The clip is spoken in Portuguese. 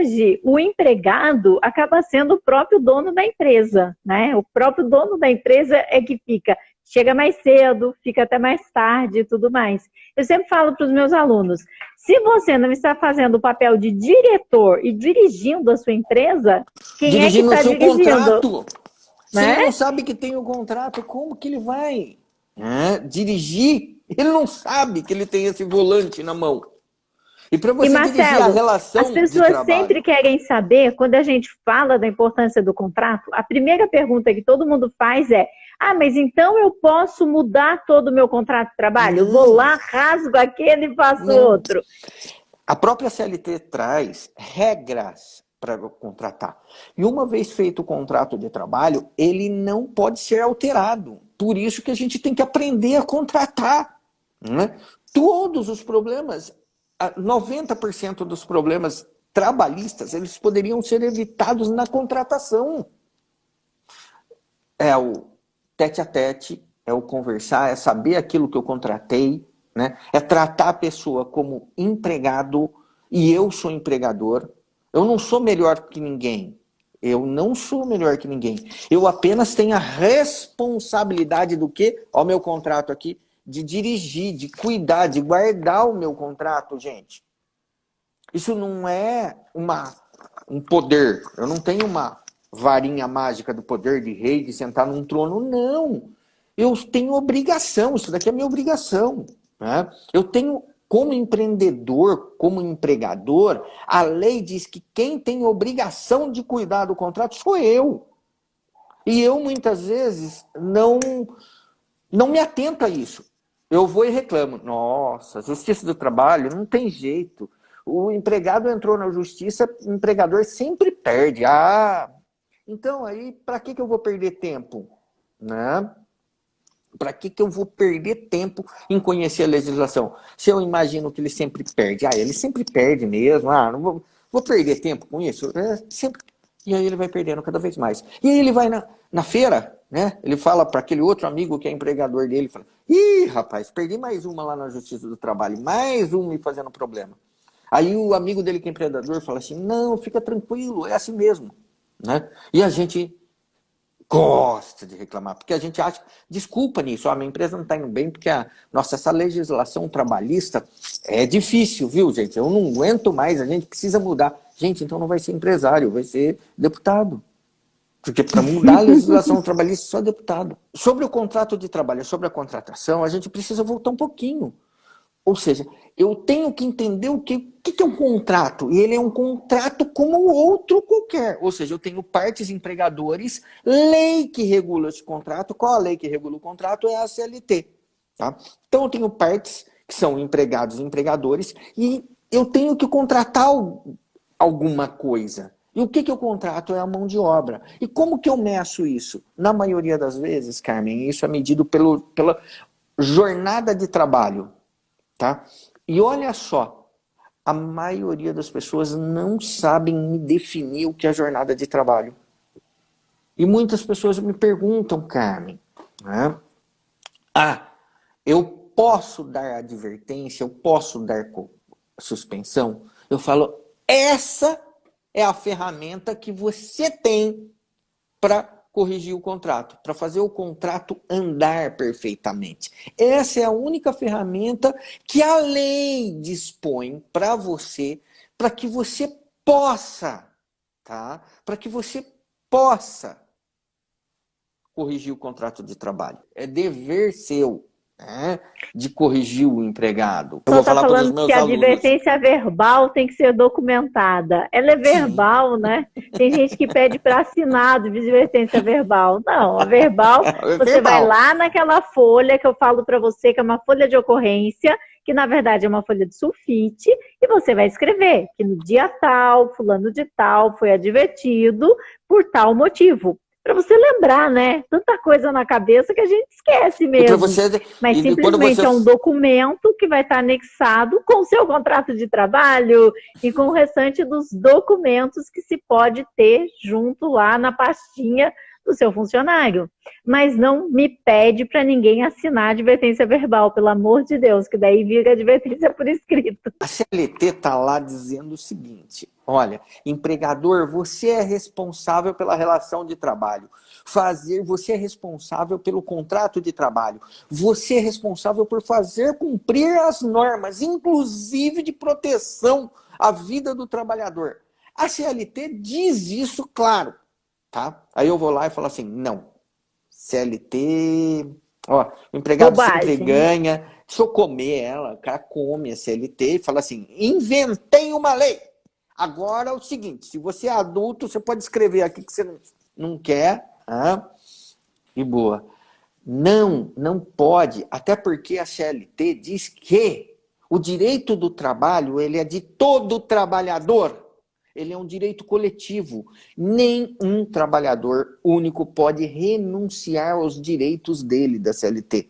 hoje o empregado acaba sendo o próprio dono da empresa, né? O próprio dono da empresa é que chega mais cedo, fica até mais tarde e tudo mais. Eu sempre falo para os meus alunos, se você não está fazendo o papel de diretor e dirigindo a sua empresa, quem é que Dirigindo o está seu dirigindo? contrato. Se Né? ele não sabe que tem o contrato, como que ele vai dirigir? Ele não sabe que ele tem esse volante na mão. E para você dirigir a Marcelo, relação as de pessoas trabalho... sempre querem saber, quando a gente fala da importância do contrato, a primeira pergunta que todo mundo faz é, mas então eu posso mudar todo o meu contrato de trabalho? Eu vou lá, rasgo aquele e faço outro. A própria CLT traz regras para contratar. E uma vez feito o contrato de trabalho, ele não pode ser alterado. Por isso que a gente tem que aprender a contratar. Né? Todos os problemas, 90% dos problemas trabalhistas, eles poderiam ser evitados na contratação. É o tete a tete, é o conversar, é saber aquilo que eu contratei, né? É tratar a pessoa como empregado e eu sou empregador. Eu não sou melhor que ninguém. Eu não sou melhor que ninguém. Eu apenas tenho a responsabilidade do quê? Ó, meu contrato aqui, de dirigir, de cuidar, de guardar o meu contrato, gente. Isso não é um poder. Eu não tenho uma varinha mágica do poder de rei, de sentar num trono, não. Eu tenho obrigação, isso daqui é minha obrigação. Né? Eu tenho, como empreendedor, como empregador, a lei diz que quem tem obrigação de cuidar do contrato sou eu. E eu, muitas vezes, não me atento a isso. Eu vou e reclamo. Nossa, Justiça do Trabalho, não tem jeito. O empregado entrou na justiça, o empregador sempre perde. Então aí, para que eu vou perder tempo? Né? Para que eu vou perder tempo em conhecer a legislação? Se eu imagino que ele sempre perde. Ele sempre perde mesmo. Não vou perder tempo com isso. Sempre. E aí ele vai perdendo cada vez mais. E aí ele vai na feira, né? Ele fala para aquele outro amigo que é empregador dele, fala, rapaz, perdi mais uma lá na Justiça do Trabalho, mais uma me fazendo problema. Aí o amigo dele que é empreendedor fala assim, não, fica tranquilo, é assim mesmo. Né? E a gente gosta de reclamar, porque a gente acha, desculpa nisso, minha empresa não está indo bem, porque essa legislação trabalhista é difícil, viu, gente? Eu não aguento mais, a gente precisa mudar. Gente, então não vai ser empresário, vai ser deputado. Porque para mudar a legislação trabalhista, só deputado. Sobre o contrato de trabalho, sobre a contratação, a gente precisa voltar um pouquinho. Ou seja, eu tenho que entender o que é um contrato. E ele é um contrato como outro qualquer. Ou seja, eu tenho partes empregadores, lei que regula esse contrato. Qual a lei que regula o contrato? É a CLT. Tá? Então eu tenho partes que são empregados e empregadores e eu tenho que contratar alguma coisa. E o que eu contrato é a mão de obra. E como que eu meço isso? Na maioria das vezes, Carmen, isso é medido pela jornada de trabalho. Tá? E olha só, a maioria das pessoas não sabem me definir o que é jornada de trabalho. E muitas pessoas me perguntam, Carmen, né? Eu posso dar advertência, eu posso dar suspensão? Eu falo, essa é a ferramenta que você tem para corrigir o contrato, para fazer o contrato andar perfeitamente. Essa é a única ferramenta que a lei dispõe para você, para que você possa, tá? Para que você possa corrigir o contrato de trabalho. É dever seu, né, de corrigir o empregado. Eu vou falar para os meus que a alunos. advertência verbal tem que ser documentada. Ela é verbal, né? Tem gente que pede para assinar de advertência verbal. Não, a verbal, você vai lá naquela folha que eu falo para você, que é uma folha de ocorrência, que na verdade é uma folha de sulfite, e você vai escrever que no dia tal, fulano de tal, foi advertido por tal motivo. Para você lembrar, né? Tanta coisa na cabeça que a gente esquece mesmo. Mas simplesmente é um documento que vai estar anexado com o seu contrato de trabalho e com o restante dos documentos que se pode ter junto lá na pastinha do seu funcionário. Mas não me pede para ninguém assinar advertência verbal, pelo amor de Deus, que daí vira advertência por escrito. A CLT está lá dizendo o seguinte: olha, empregador, você é responsável pela relação de trabalho. Você é responsável pelo contrato de trabalho. Você é responsável por fazer cumprir as normas, inclusive de proteção à vida do trabalhador. A CLT diz isso, claro, tá? Aí eu vou lá e falo assim: não, CLT, ó, o empregado sempre ganha. Se eu comer ela, o cara come a CLT e fala assim: inventei uma lei. Agora é o seguinte: se você é adulto, você pode escrever aqui que você não quer, e boa. Não pode, até porque a CLT diz que o direito do trabalho ele é de todo trabalhador. Ele é um direito coletivo. Nenhum trabalhador único pode renunciar aos direitos dele da CLT.